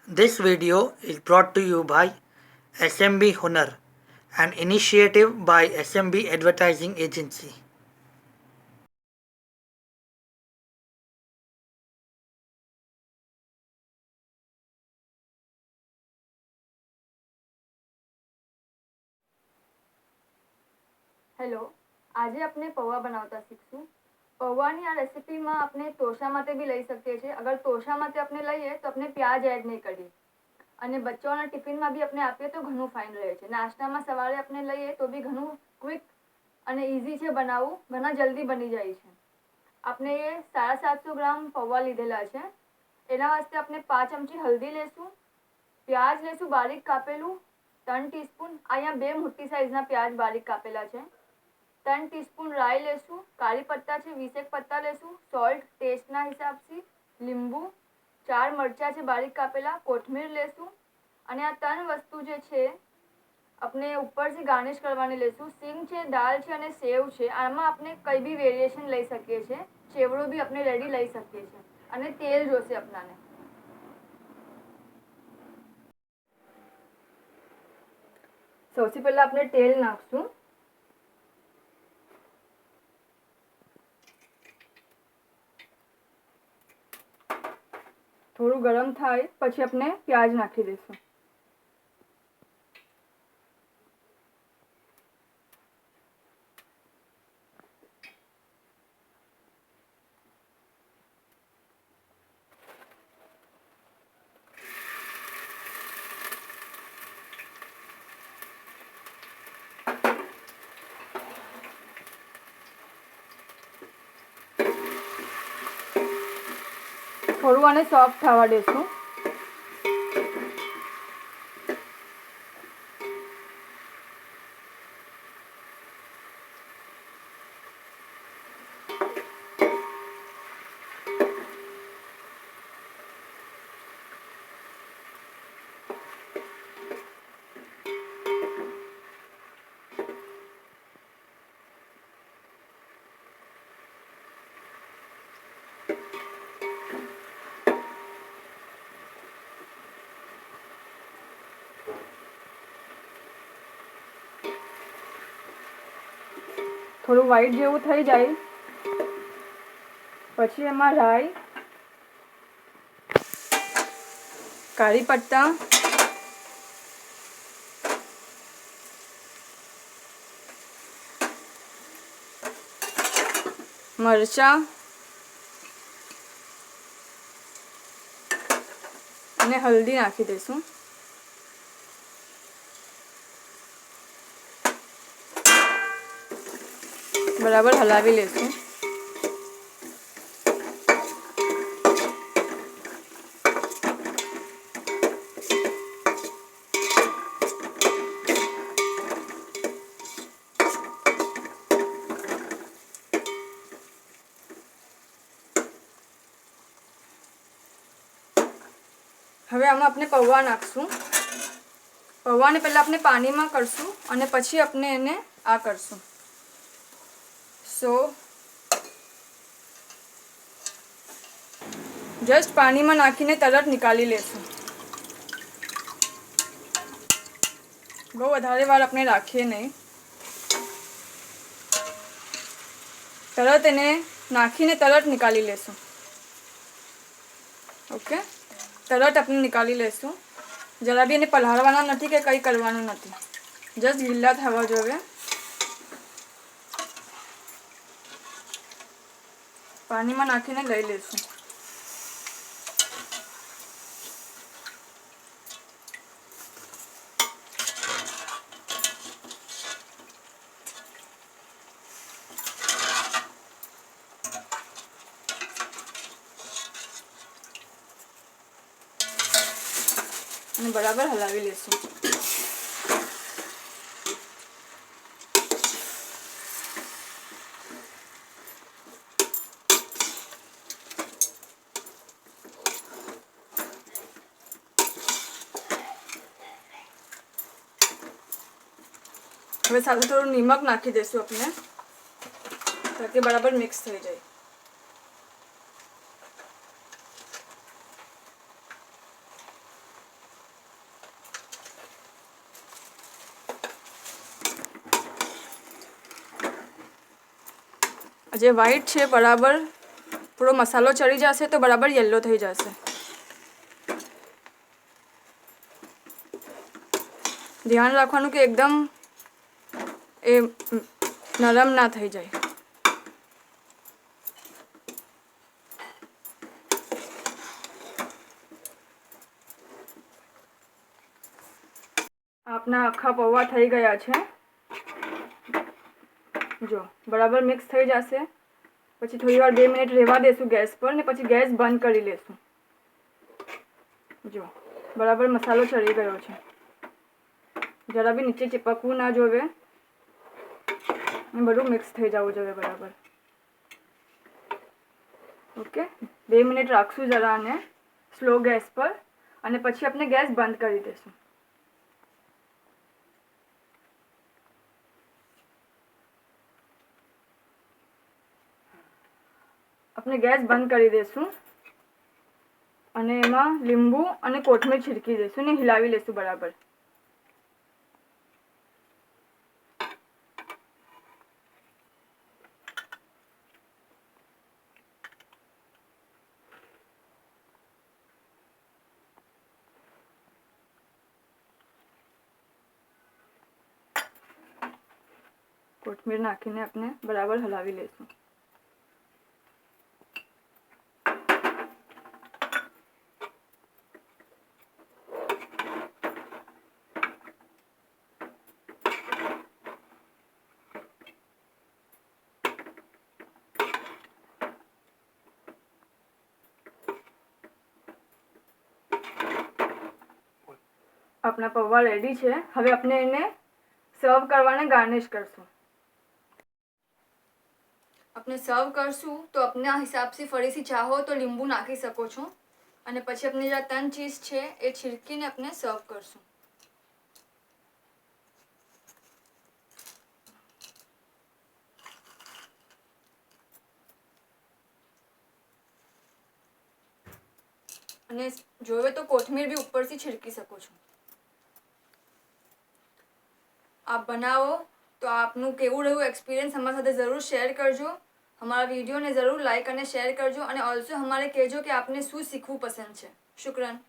This video is brought to you by SMB Hunar, an initiative by SMB Advertising Agency. Hello, આજે આપણે પૌવા બનાવતા શીખશું. પૌવાની આ રેસીપીમાં આપણે તોશા માટે બી લઈ શકીએ છીએ. અગર તોશા માટે આપણે લઈએ તો આપણે પ્યાજ એડ નહીં કરીએ. અને બચ્ચાઓના ટિફિનમાં બી આપણે આપીએ તો ઘણું ફાઇન રહે છે. નાસ્તામાં સવારે આપણે લઈએ તો બી ઘણું ક્વિક અને ઇઝી છે બનાવવું, ઘણા જલ્દી બની જાય છે. આપણે 750 ગ્રામ પૌવા લીધેલા છે. એના વાસ્તે આપણે 5 ચમચી હલ્દી લેશું, પ્યાજ લેશું બારીક કાપેલું 3 ટીસ્પૂન. અહીંયા 2 મોટી સાઇઝના પ્યાજ બારીક કાપેલા છે. 3 ટીસ્પૂન રાઈ લેશું, કાળી પત્તા છે 20 પત્તા લેશું, સોલ્ટ ટેસ્ટના હિસાબથી, લીંબુ, 4 મરચાં છે બારીક કાપેલા, કોથમીર લેશું. અને આ 3 વસ્તુ જે છે આપણે ઉપરથી ગાર્નિશ કરવાની લેશું. સિંગ છે, દાળ છે અને સેવ છે. આમાં આપણે કંઈ બી વેરિએશન લઈ શકીએ છીએ. ચેવડો બી આપણે રેડી લઈ શકીએ છીએ. અને તેલ જોશે આપણાને. સૌથી પહેલા આપણે તેલ નાખશું. થોડું ગરમ થાય પછી આપણે પ્યાજ નાખી દઈશું. થોડું આને સોફ્ટ થવા દેશું. થોડું વ્હાઈટ જેવું થઈ જાય પછી એમાં રાઈ, કાળી પત્તા, મરચાં અને હલ્દી નાખી દઈશું. બરાબર હલાવી લેશું. હવે આમાં આપણે પૌવા નાખશું. પૌવાને પહેલાં આપણે પાણીમાં કરશું અને પછી આપણે એને આ કરશું. જસ્ટ પાણીમાં નાખીને તરત નીકાળી લેશું. બહુ વધારે વાર આપણે રાખીએ નહીં. તરત એને નાખીને તરત નીકાળી લેશું. ઓકે, તરત આપણે નીકાળી લેશું. જરા બી એને પલાળવાના નથી કે કંઈ કરવાનું નથી. જસ્ટ ગીલા થવા જોઈએ. પાણીમાં નાખીને લઈ લઈશું. અને બરાબર હલાવી લઈશું. હવે સાથે થોડું નિમક નાખી દઈશું આપણે, તાકી બરાબર મિક્સ થઈ જાય. જે વ્હાઈટ છે બરાબર થોડો મસાલો ચડી જશે તો બરાબર યલો થઈ જશે. ધ્યાન રાખવાનું કે એકદમ એ નરમ ના થઈ જાય. આપના આખા પૌવા થઈ ગયા છે. જો બરાબર મિક્સ થઈ જશે પછી થોડી વાર 2 મિનિટ રહેવા દેશું ગેસ પર ને પછી ગેસ બંધ કરી લેશું. જો બરાબર મસાલો ચડી ગયો છે. જરા બી નીચે ચીપકવું ના જોવે અને બધું મિક્સ થઈ જવું જોઈએ બરાબર. ઓકે 2 મિનિટ રાખશું જરા આને સ્લો ગેસ પર અને પછી આપણે ગેસ બંધ કરી દઈશું. આપણે ગેસ બંધ કરી દઈશું અને એમાં લીંબુ અને કોથમીર છિડકી દઈશું ને હિલાવી લઈશું બરાબર. કોથમીર નાખીને આપણે બરાબર હલાવી લઈશું. આપણા પૌવા રેડી છે. હવે આપણે એને સર્વ કરવાને ગાર્નિશ કરશું. આપણે સર્વ કરશું તો अपने હિસાબથી ફરીથી ચાહો તો લીંબુ નાખી શકો છો અને પછી આપણે જે તન ચીઝ છે એ છીડકીને આપણે સર્વ કરશું. અને જોવે તો કોથમીર બી ઉપરથી છીડકી શકો છો. આપ બનાવો તો આપનું કેવું રહ્યું એક્સપિરિયન્સ અમારા સાથે ज़रूर શેર કરજો. हमारा वीडियो ने ज़रूर लाइक અને શેર કરજો અને ઓલ્સો हमारे કહેજો કે આપને શું શીખવું પસંદ છે. શુક્રન.